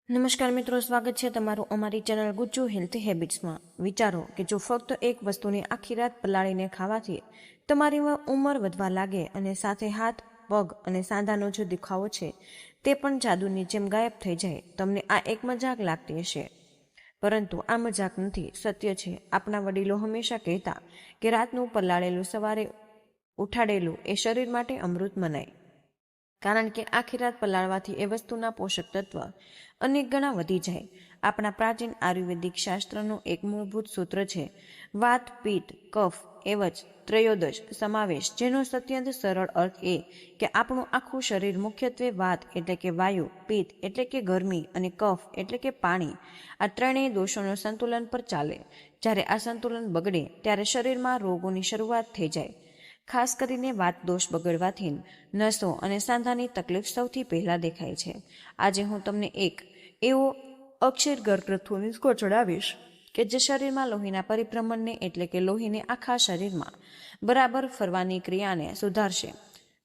નમસ્કાર મિત્રો, સ્વાગત છે તમારું અમારી ચેનલ ગુજ્જુ હેલ્થી હેબિટ્સમાં। વિચારો કે જો ફક્ત એક વસ્તુને આખી રાત પલાળીને ખાવાથી તમારી ઉંમર વધવા લાગે અને સાથે હાથ, પગ અને સાંધાનો જે દુખાવો છે તે પણ જાદુની જેમ ગાયબ થઈ જાય। તમને આ એક મજાક લાગતી હશે, પરંતુ આ મજાક નથી, સત્ય છે। આપણા વડીલો હંમેશા કહેતા કે રાતનું પલાળેલું સવારે ઉઠાડેલું એ શરીર માટે અમૃત મનાય, કારણ કે આખી રાત પલાળવાથી એ વસ્તુના પોષક તત્વ અનેક ગણા વધી જાય। આપણા પ્રાચીન આયુર્વેદિક શાસ્ત્રનું એક મૂળભૂત સૂત્ર છે વાત, પિત્ત, કફ, એવચ, ત્રયોદશ સમાવેશ, જેનો અત્યંત સરળ અર્થ એ કે આપણું આખું શરીર મુખ્યત્વે વાત એટલે કે વાયુ, પિત્ત એટલે કે ગરમી અને કફ એટલે કે પાણી, આ ત્રણેય દોષોનો સંતુલન પર ચાલે। જ્યારે આ સંતુલન બગડે ત્યારે શરીરમાં રોગોની શરૂઆત થઈ જાય। ખાસ કરીને વાત દોષ બગડવાથી નસો અને સાંધાની તકલીફ સૌથી પહેલા દેખાય છે। આજે હું તમને એક એવો અક્ષર ઘરગથ્થુ નુસ્ખો જણાવીશ કે જે શરીરમાં લોહીના પરિભ્રમણને એટલે કે લોહીને આખા શરીરમાં બરાબર ફરવાની ક્રિયાને સુધારશે,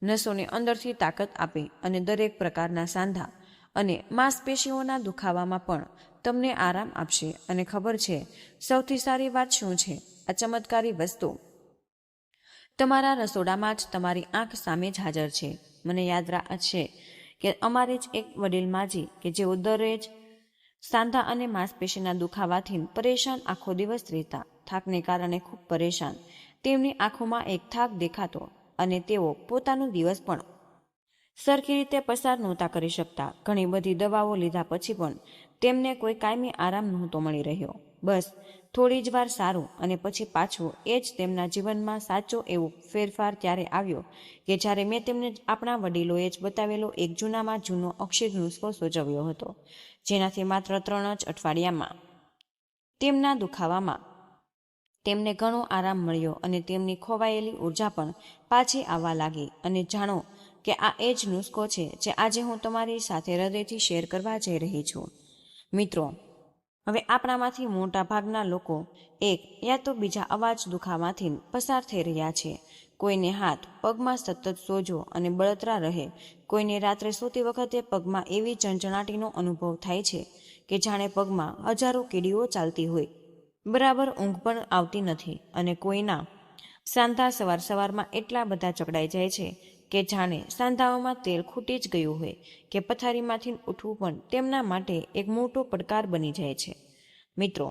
નસોને અંદરથી તાકાત આપે અને દરેક પ્રકારના સાંધા અને માંસપેશીઓના દુખાવામાં પણ તમને આરામ આપશે। અને ખબર છે સૌથી સારી વાત શું છે? આ ચમત્કારી વસ્તુ તમારા રસોડામાં જ તમારી આંખ સામે જ હાજર છે। મને યાદ છે કે અમારે જ એક વડીલ માજી કે જેઓ દરરોજ સાંધા અને માંસપેશીના દુખાવાથી પરેશાન આખો દિવસ રહેતા, થાકને કારણે ખૂબ પરેશાન। તેમની આંખોમાં એક થાક દેખાતો અને તેઓ પોતાનો દિવસ પણ સરખી રીતે પસાર નહોતા કરી શકતા। ઘણી બધી દવાઓ લીધા પછી પણ તેમને કોઈ કાયમી આરામ નહોતો મળી રહ્યો। બસ થોડી જ વાર સારું અને પછી પાછું એ જ તેમના જીવનમાં સાચો એવો ફેરફાર ત્યારે આવ્યો કે જ્યારે મેં તેમને આપણા વડીલોએ જ બતાવેલો એક જૂનામાં જૂનો અક્ષર નુસ્ખો સૂચવ્યો હતો, જેનાથી માત્ર 3 જ અઠવાડિયામાં તેમના દુખાવામાં તેમને ઘણો આરામ મળ્યો અને તેમની ખોવાયેલી ઉર્જા પણ પાછી આવવા લાગી। અને જાણો કે આ એ જ નુસ્ખો છે જે આજે હું તમારી સાથે હૃદયથી શેર કરવા જઈ રહી છું। મિત્રો, હવે આપણામાંથી મોટા ભાગના લોકો એક યા તો બીજા અવાજ દુખાવાથી પસાર થઈ રહ્યા છે। કોઈને હાથ પગમાં સતત સોજો અને બળતરા રહે, કોઈને રાત્રે સૂતી વખતે પગમાં એવી ઝંઝણાટીનો અનુભવ થાય છે કે જાણે પગમાં હજારો કીડીઓ ચાલતી હોય, બરાબર ઊંઘ પણ આવતી નથી, અને કોઈના સાંધા સવારમાં એટલા બધા જકડાઈ જાય છે કે જાણે સાંધાઓમાં તેલ ખૂટી જ ગયું હોય કે પથારીમાંથી ઉઠવું પણ તેમના માટે એક મોટો પડકાર બની જાય છે। મિત્રો,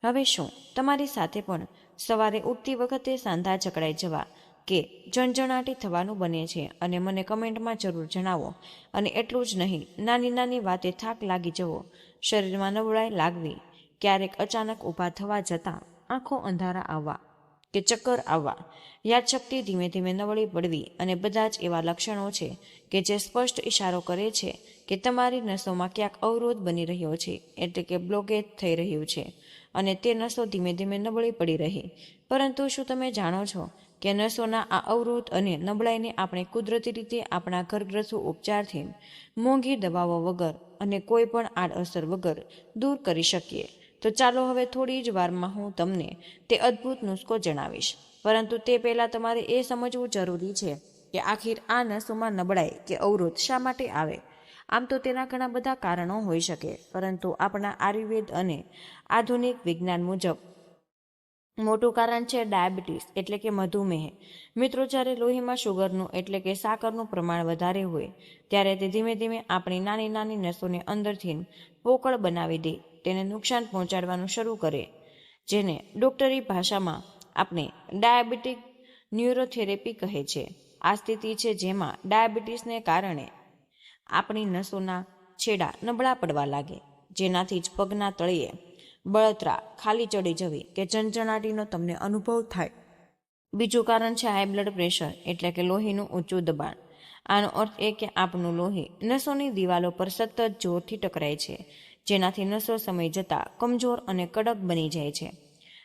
હવે શું તમારી સાથે પણ સવારે ઉઠતી વખતે સાંધા જકડાઈ જવા કે ઝણઝણાટી થવાનું બને છે? અને મને કમેન્ટમાં જરૂર જણાવો। અને એટલું જ નહીં, નાની નાની વાતે થાક લાગી જવો, શરીરમાં નબળાઈ લાગવી, ક્યારેક અચાનક ઊભા થવા જતાં આંખો અંધારા આવવા કે ચક્કર આવવા, યાદશક્તિ ધીમે ધીમે નબળી પડવી, અને બધા જ એવા લક્ષણો છે કે જે સ્પષ્ટ ઇશારો કરે છે કે તમારી નસોમાં ક્યાંક અવરોધ બની રહ્યો છે, એટલે કે બ્લોકેજ થઈ રહ્યું છે અને તે નસો ધીમે ધીમે નબળી પડી રહી। પરંતુ શું તમે જાણો છો કે નસોના આ અવરોધ અને નબળાઈને આપણે કુદરતી રીતે આપણા ઘરગથ્થુ ઉપચારથી, મોંઘી દવાઓ વગર અને કોઈ પણ આડઅસર વગર દૂર કરી શકીએ? તો ચાલો હવે થોડી જ વારમાં હું તમને તે અદ્ભુત નુસ્ખો જણાવીશ, પરંતુ તે પહેલાં તમારે એ સમજવું જરૂરી છે કે આખિર આ નસોમાં નબળાઈ કે અવરોધ શા માટે આવે? આમ તો તેના ઘણા બધા કારણો હોઈ શકે, પરંતુ આપણા આયુર્વેદ અને આધુનિક વિજ્ઞાન મુજબ મોટું કારણ છે ડાયાબિટીસ એટલે કે મધુમેહ। મિત્રો, જ્યારે લોહીમાં શુગરનું એટલે કે સાકરનું પ્રમાણ વધારે હોય ત્યારે તે ધીમે ધીમે આપણી નાની નાની નસોને અંદરથી પોકળ બનાવી દે, તેને નુકસાન પહોંચાડવાનું શરૂ કરે, જેને ડોક્ટરી ભાષામાં આપણે ડાયાબિટીક ન્યુરોથેરેપી કહે છે। આ સ્થિતિ છે જેમાં ડાયાબિટીસને કારણે આપણી નસોના છેડા નબળા પડવા લાગે, જેનાથી જ પગના તળિયે બળતરા, ખાલી ચડી જવી કે ઝંઝણાટીનો તમને અનુભવ થાય। બીજું કારણ છે હાઈ બ્લડ પ્રેશર એટલે કે લોહીનું ઊંચું દબાણ। આનો અર્થ એ કે આપણું લોહી નસોની દિવાલો પર સતત જોરથી ટકરાય છે, જેનાથી નસો સમય જતાં કમજોર અને કડક બની જાય છે।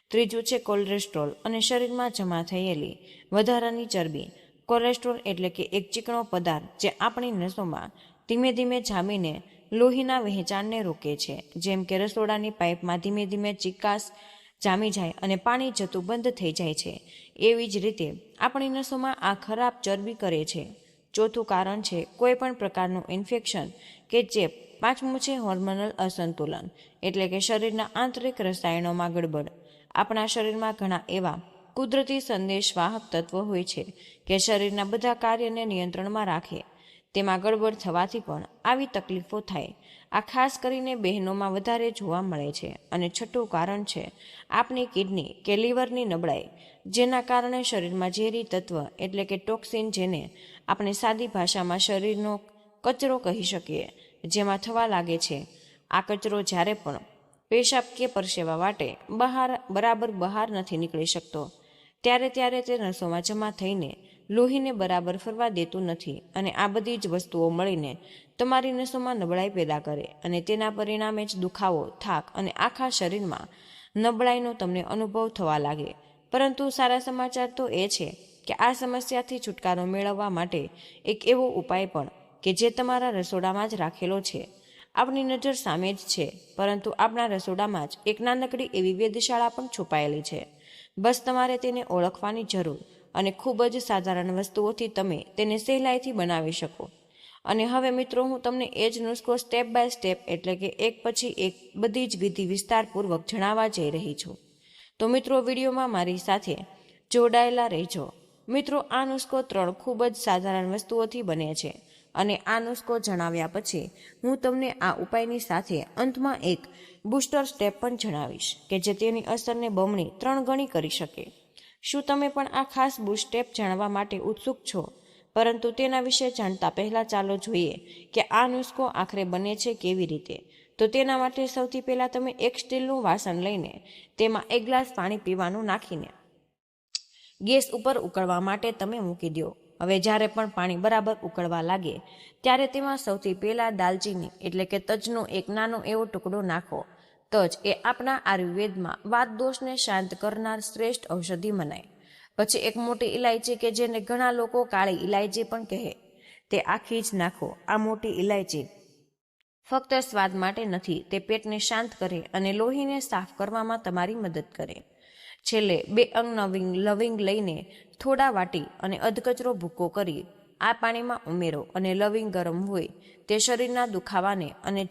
ત્રીજું છે કોલેસ્ટ્રોલ અને શરીરમાં જમા થયેલી વધારાની ચરબી। કોલેસ્ટ્રોલ એટલે કે એક ચીકણો પદાર્થ જે આપણી નસોમાં ધીમે ધીમે જામીને લોહીના વહેંચાણને રોકે છે, જેમ કે રસોડાની પાઇપમાં ધીમે ધીમે ચીકાશ જામી જાય અને પાણી જતું બંધ થઈ જાય છે, એવી જ રીતે આપણી નસોમાં આ ખરાબ ચરબી કરે છે। ચોથું કારણ છે કોઈ પણ પ્રકારનું ઇન્ફેક્શન કે ચેપ પાંચમું છે હોર્મોનલ અસંતુલન, એટલે કે શરીરના આંતરિક રસાયણોમાં ગડબડ. આપણા શરીરમાં ઘણા એવા કુદરતી સંદેશવાહક તત્વો હોય છે કે શરીરના બધા કાર્યને નિયંત્રણમાં રાખે. તેમાં ગડબડ થવાથી પણ આવી તકલીફો થાય. આ ખાસ કરીને બહેનોમાં વધારે જોવા મળે છે. અને છઠ્ઠું કારણ છે આપણી કિડની કે લીવરની નબળાઈ, જેના કારણે શરીરમાં ઝેરી તત્વ એટલે કે ટોક્સિન, જેને આપણે સાદી ભાષામાં શરીરનો કચરો કહી શકીએ, જેમાં થવા લાગે છે. આ કચરો જ્યારે પણ પેશાબ કે પરસેવા વાટે બરાબર બહાર નથી નીકળી શકતો, ત્યારે તે નસોમાં જમા થઈને લોહીને બરાબર ફરવા દેતું નથી. અને આ બધી જ વસ્તુઓ મળીને તમારી નસોમાં નબળાઈ પેદા કરે અને તેના પરિણામે જ દુખાવો, થાક અને આખા શરીરમાં નબળાઈનો તમને અનુભવ થવા લાગે. પરંતુ સારા સમાચાર તો એ છે કે આ સમસ્યાથી છુટકારો મેળવવા માટે એક એવો ઉપાય પણ કે જે તમારા રસોડામાં જ રાખેલો છે. આપણી નજર સામે જ છે, પરંતુ આપણા રસોડામાં જ એક નાનકડી એવી વેધશાળા પણ છુપાયેલી છે. બસ તમારે તેને ઓળખવાની જરૂર, અને ખૂબ જ સાધારણ વસ્તુઓથી તમે તેને સહેલાઈથી બનાવી શકો. અને હવે મિત્રો, હું તમને એ જ નુસ્ખો સ્ટેપ બાય સ્ટેપ, એટલે કે એક પછી એક બધી જ વિધિ વિસ્તારપૂર્વક જણાવવા જઈ રહી છું. તો મિત્રો, વિડીયોમાં મારી સાથે જોડાયેલા રહેજો. મિત્રો, આ નુસ્ખો 3 ખૂબ જ સાધારણ વસ્તુઓથી બને છે. અને આ નુસ્ખો જણાવ્યા પછી હું તમને આ ઉપાયની સાથે અંતમાં એક બૂસ્ટર સ્ટેપ પણ જણાવીશ કે જે તેની અસરને બમણી 3 ગણી કરી શકે. શું તમે પણ આ ખાસ બૂસ્ટ સ્ટેપ જાણવા માટે ઉત્સુક છો? પરંતુ તેના વિશે જાણતા પહેલા ચાલો જોઈએ કે આ નુસ્ખો આખરે બને છે કેવી રીતે. તો તેના માટે સૌથી પહેલા તમે એક સ્ટીલનું વાસણ લઈને તેમાં 1 ગ્લાસ પાણી પીવાનું નાખીને ગેસ ઉપર ઉકળવા માટે તમે મૂકી દો. હવે જ્યારે પણ પાણી બરાબર ઉકળવા લાગે ત્યારે તેમાં સૌથી પહેલા દાલચીની એટલે કે તજનો એક નાનો એવો ટુકડો નાખો. તજ એ આપણા આયુર્વેદમાં વાત દોષને શાંત કરનાર શ્રેષ્ઠ ઔષધિ મનાય. પછી એક મોટી ઇલાયચી, કે જેને ઘણા લોકો કાળી ઇલાયચી પણ કહે, તે આખી જ નાખો. આ મોટી ઇલાયચી ફક્ત સ્વાદ માટે નથી, તે પેટને શાંત કરે અને લોહીને સાફ કરવામાં તમારી મદદ કરે. છેલ્લે 2 અંગ લવિંગ લઈને થોડા વાટી અને અધકચરો ભૂકો કરી આ પાણીમાં ઉમેરો. અને લવિંગ ગરમ હોય તે શરીરના દુખાવાને અને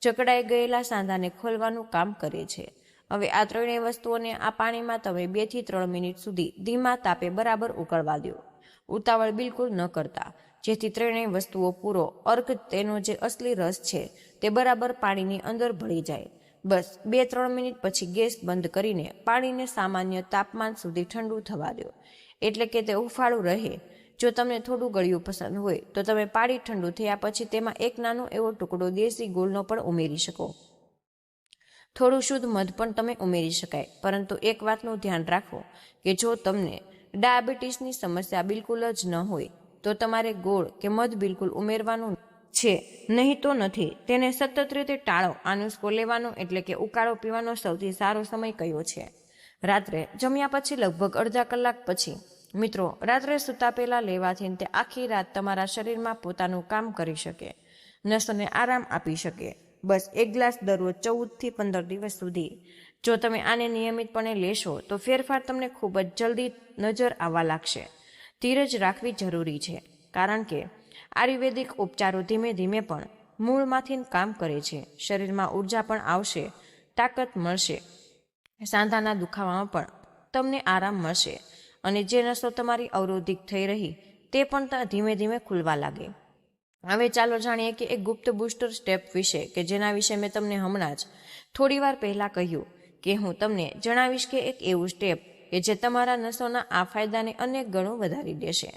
જકડાઈ ગયેલા સાંધાને ખોલવાનું કામ કરે છે. હવે આ ત્રણેય વસ્તુઓને આ પાણીમાં તમે 2 થી 3 મિનિટ સુધી ધીમા તાપે બરાબર ઉકળવા દો. ઉતાવળ બિલકુલ ન કરતા, જેથી ત્રણેય વસ્તુઓ પૂરો અર્ક, તેનો જે અસલી રસ છે તે બરાબર પાણીની અંદર ભળી જાય. બસ 2-3 મિનિટ પછી ગેસ બંધ કરીને પાણીને સામાન્ય તાપમાન સુધી ઠંડુ થવા દો, એટલે કે તે હુંફાળું રહે. જો તમને થોડું ગળ્યું પસંદ હોય તો તમે પાણી ઠંડુ થયા પછી તેમાં એક નાનો એવો ટુકડો દેશી ગોળનો પણ ઉમેરી શકો. થોડું શુદ્ધ મધ પણ તમે ઉમેરી શકાય. પરંતુ એક વાતનું ધ્યાન રાખો કે જો તમને ડાયાબિટીસની સમસ્યા બિલકુલ જ ન હોય તો તમારે ગોળ કે મધ બિલકુલ ઉમેરવાનું છે, નહીં તો નથી. તેને સતત રીતે ટાળો. આ નુસ્ખો લેવાનો એટલે કે ઉકાળો પીવાનો સૌથી સારો સમય કયો છે? રાત્રે જમ્યા પછી લગભગ અડધા કલાક પછી. મિત્રો, રાત્રે સૂતા પહેલા લેવાથી તે આખી રાત તમારા શરીરમાં પોતાનું કામ કરી શકે, નસોને આરામ આપી શકે. બસ 1 ગ્લાસ દરરોજ 14 થી 15 દિવસ સુધી જો તમે આને નિયમિતપણે લેશો તો ફેરફાર તમને ખૂબ જ જલ્દી નજર આવવા લાગશે. ધીરજ રાખવી જરૂરી છે, કારણ કે આયુર્વેદિક ઉપચારો ધીમે ધીમે પણ મૂળમાંથી કામ કરે છે. શરીરમાં ઉર્જા પણ આવશે, તાકાત મળશે, સાંધાના દુખાવામાં પણ તમને આરામ મળશે, અને જે નસો તમારી અવરોધિત થઈ રહી તે પણ ધીમે ધીમે ખુલવા લાગે. હવે ચાલો જાણીએ કે એક ગુપ્ત બૂસ્ટર સ્ટેપ વિશે કે જેના વિશે મેં તમને હમણાં જ થોડી વાર પહેલા કહ્યું કે હું તમને જણાવીશ કે એક એવું સ્ટેપ કે જે તમારા નસોના આ ફાયદાને અનેક ગણું વધારી દેશે.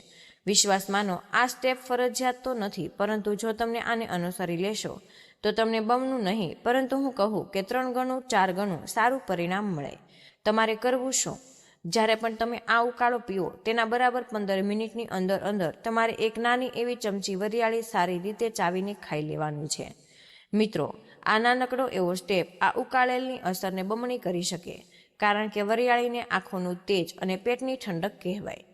વિશ્વાસ માનો, આ સ્ટેપ ફરજિયાત તો નથી, પરંતુ જો તમને આને અનુસરી લેશો તો તમને બમણું નહીં, પરંતુ હું કહું કે 3 ગણું 4 ગણું સારું પરિણામ મળે. તમારે કરવું શું? જ્યારે પણ તમે આ ઉકાળો પીવો તેના બરાબર 15 મિનિટની અંદર તમારે એક નાની એવી ચમચી વરિયાળી સારી રીતે ચાવીને ખાઈ લેવાનું છે. મિત્રો, આ નાનકડો એવો સ્ટેપ આ ઉકાળેલની અસરને બમણી કરી શકે, કારણ કે વરિયાળીને આંખોનું તેજ અને પેટની ઠંડક કહેવાય.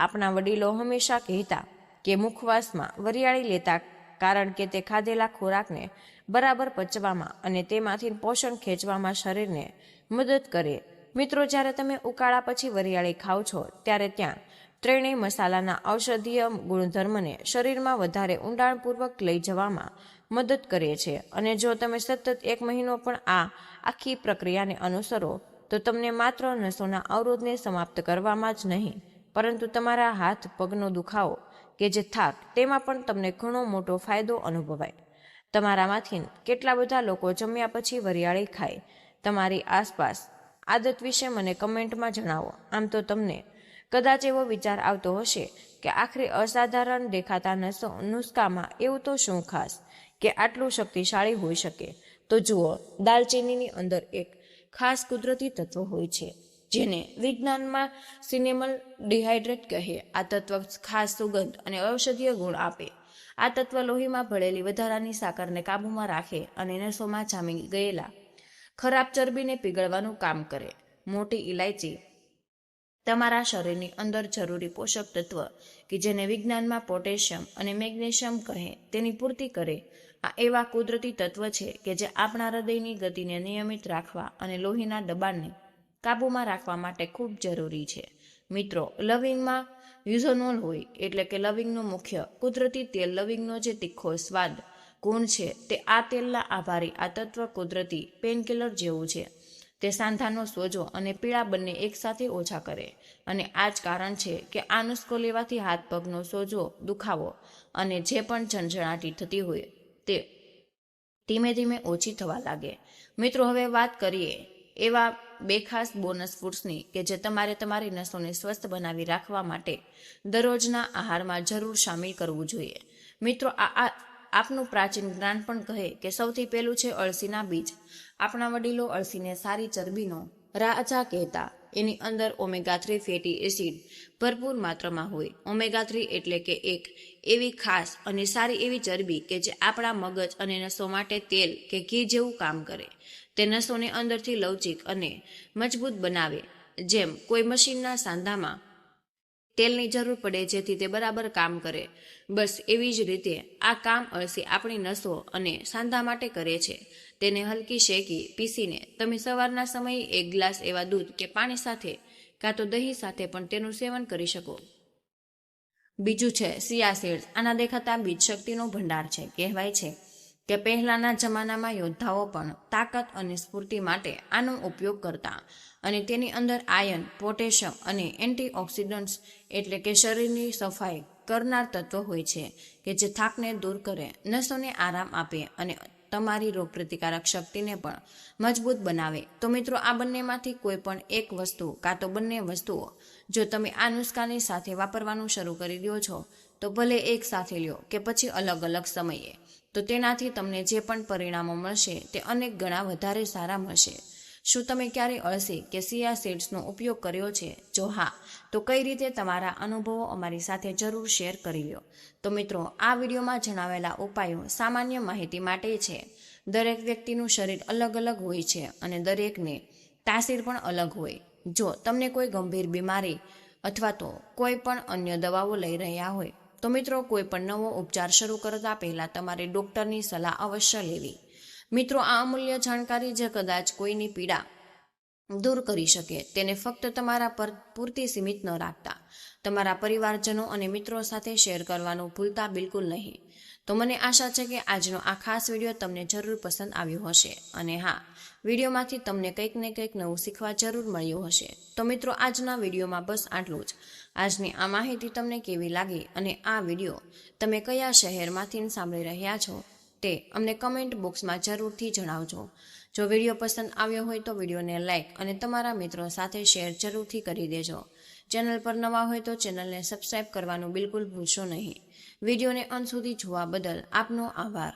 આપણા વડીલો હંમેશા કહેતા કે મુખવાસમાં વરિયાળી લેતા, કારણ કે તે ખાધેલા ખોરાકને બરાબર પચવામાં અને તેમાંથી પોષણ ખેંચવામાં શરીરને મદદ કરે. મિત્રો, જ્યારે તમે ઉકાળા પછી વરિયાળી ખાઓ છો ત્યારે ત્યાં ત્રણેય મસાલાના ઔષધીય ગુણધર્મને શરીરમાં વધારે ઊંડાણપૂર્વક લઈ જવામાં મદદ કરે છે. અને જો તમે સતત 1 મહિનો પણ આ આખી પ્રક્રિયાને અનુસરો તો તમને માત્ર નસોના અવરોધને સમાપ્ત કરવામાં જ નહીં, પરંતુ તમારા હાથ પગનો દુખાવો કે જે થાક, તેમાં પણ તમને ઘણો મોટો ફાયદો અનુભવાય. તમારામાંથી કેટલા બધા લોકો જમ્યા પછી વરિયાળી ખાય? તમારી આસપાસ આદત વિશે મને કમેન્ટમાં જણાવો. આમ તો તમને કદાચ એવો વિચાર આવતો હશે કે આખરે અસાધારણ દેખાતા નુસ્ખામાં એવું તો શું ખાસ કે આટલું શક્તિશાળી હોઈ શકે? તો જુઓ, દાલચીનીની અંદર એક ખાસ કુદરતી તત્વ હોય છે જેને વિજ્ઞાનમાં સિનેમલ ડિહાઇડ્રેટ કહે. આ તત્વ ખાસ સુગંધ અને ઔષધીય ગુણ આપે. આ તત્વ લોહીમાં ભળેલી વધારાની સાકરને કાબૂમાં રાખે અને નસોમાં જામી ગયેલા ખરાબ ચરબીને પીગળવાનું કામ કરે. મોટી ઇલાયચી તમારા શરીરની અંદર જરૂરી પોષક તત્વ કે જેને વિજ્ઞાનમાં પોટેશિયમ અને મેગ્નેશિયમ કહે તેની પૂર્તિ કરે. આ એવા કુદરતી તત્વ છે કે જે આપણા હૃદયની ગતિને નિયમિત રાખવા અને લોહીના દબાણને કાબૂમાં રાખવા માટે ખૂબ જરૂરી છે. મિત્રો, લવિંગમાં યુઝોનોલ હોય એટલે કે લવિંગનું મુખ્ય કુદરતી તેલ. લવિંગનો જે તીખો સ્વાદ ગુણ છે તે આ તેલના આભારી આ તત્વ કુદરતી પેનકિલર જેવું છે. તે સાંધાનો સોજો અને પીડા બંને એકસાથે ઓછા કરે. અને આ જ કારણ છે કે આ નુસ્ખો લેવાથી હાથ પગનો સોજો, દુખાવો અને જે પણ ઝંઝણાટી થતી હોય તે ધીમે ધીમે ઓછી થવા લાગે. મિત્રો, હવે વાત કરીએ એવા 2 ખાસ બોનસ ફૂડ્સની કે જે તમારે તમારી નસોને સ્વસ્થ બનાવી રાખવા માટે દરરોજના આહારમાં જરૂર સામેલ કરવું જોઈએ. મિત્રો, આપનું પ્રાચીન જ્ઞાન પણ કહે કે સૌથી પહેલું છે અળસીના બીજ. આપણા વડીલો અળસીને સારી ચરબીનો રાજા કહેતા. એની અંદર ઓમેગા 3 ફેટી એસિડ ભરપૂર માત્રામાં હોય. ઓમેગા 3 એટલે કે એક એવી ખાસ અને સારી એવી ચરબી કે જે આપણા મગજ અને નસો માટે તેલ કે ઘી જેવું કામ કરે. તે નસોને અંદરથી લવચીક અને મજબૂત બનાવે. જેમ કોઈ મશીનના સાંધામાં તેલની જરૂર પડે જેથી તે બરાબર કામ કરે, બસ એવી જ રીતે આ કામ અળસી આપણી નસો અને સાંધા માટે કરે છે. તેને હલકી શેકી પીસીને તમે સવારના સમયે 1 ગ્લાસ એવા દૂધ કે પાણી સાથે કાં તો દહીં સાથે પણ તેનું સેવન કરી શકો. બીજું છે સિયા સીડ્સ. આના દેખાતા બીજ શક્તિનો ભંડાર છે. કહેવાય છે કે પહેલાના જમાનામાં યોદ્ધાઓ પણ તાકાત અને સ્ફૂર્તિ માટે આનો ઉપયોગ કરતા. અને તેની અંદર આયર્ન, પોટેશિયમ અને એન્ટીઓક્સિડન્ટ્સ એટલે કે શરીરની સફાઈ કરનાર તત્વ હોય છે કે જે થાકને દૂર કરે, નસોને આરામ આપે અને તમારી રોગપ્રતિકારક શક્તિને પણ મજબૂત બનાવે. તો મિત્રો, આ બંનેમાંથી કોઈ પણ એક વસ્તુ કાં તો બંને વસ્તુઓ જો તમે આ નુસ્ખાની સાથે વાપરવાનું શરૂ કરી દો છો, તો ભલે એક સાથે લ્યો કે પછી અલગ અલગ સમયે, તો તેનાથી તમને જે પણ પરિણામો મળશે તે અનેક ગણા વધારે સારા મળશે. શું તમે ક્યારેય અળસી કે સિયા સીડ્સનો ઉપયોગ કર્યો છે? જો હા, તો કઈ રીતે તમારા અનુભવો અમારી સાથે જરૂર શેર કરી લો. તો મિત્રો, આ વિડીયોમાં જણાવેલા ઉપાયો સામાન્ય માહિતી માટે છે. દરેક વ્યક્તિનું શરીર અલગ અલગ હોય છે અને દરેકને તાસીર પણ અલગ હોય. જો તમને કોઈ ગંભીર બીમારી અથવા તો કોઈ પણ અન્ય દવાઓ લઈ રહ્યા હોય તો મિત્રો, કોઈ પણ નવો ઉપચાર શરૂ કરતા પહેલા તમારે ડોક્ટરની સલાહ અવશ્ય લેવી. મિત્રો, આ અમૂલ્ય જાણકારી જે કદાચ કોઈની પીડા દૂર કરી શકે તેને ફક્ત તમારા પર પૂરતી સીમિત ન રાખતા તમારા પરિવારજનો અને મિત્રો સાથે શેર કરવાનું ભૂલતા બિલકુલ નહીં. તો મને આશા છે કે આજનો આ ખાસ વિડીયો તમને જરૂર પસંદ આવ્યો હશે. અને હા, વિડીયોમાંથી તમને કંઈક ને કંઈક નવું શીખવા જરૂર મળ્યું હશે. તો મિત્રો, આજના વિડીયોમાં બસ આટલું જ. આજની આ માહિતી તમને કેવી લાગી અને આ વિડીયો તમે કયા શહેરમાંથી સાંભળી રહ્યા છો તે અમને કમેન્ટ બોક્સમાં જરૂરથી જણાવજો. જો વિડીયો પસંદ આવ્યો હોય તો વિડીયોને લાઇક અને તમારા મિત્રો સાથે શેર જરૂરથી કરી દેજો. ચેનલ પર નવા હોય તો ચેનલને સબસ્ક્રાઇબ કરવાનું બિલકુલ ભૂલશો નહીં. વિડીયોને અંત સુધી જોવા બદલ આપનો આભાર.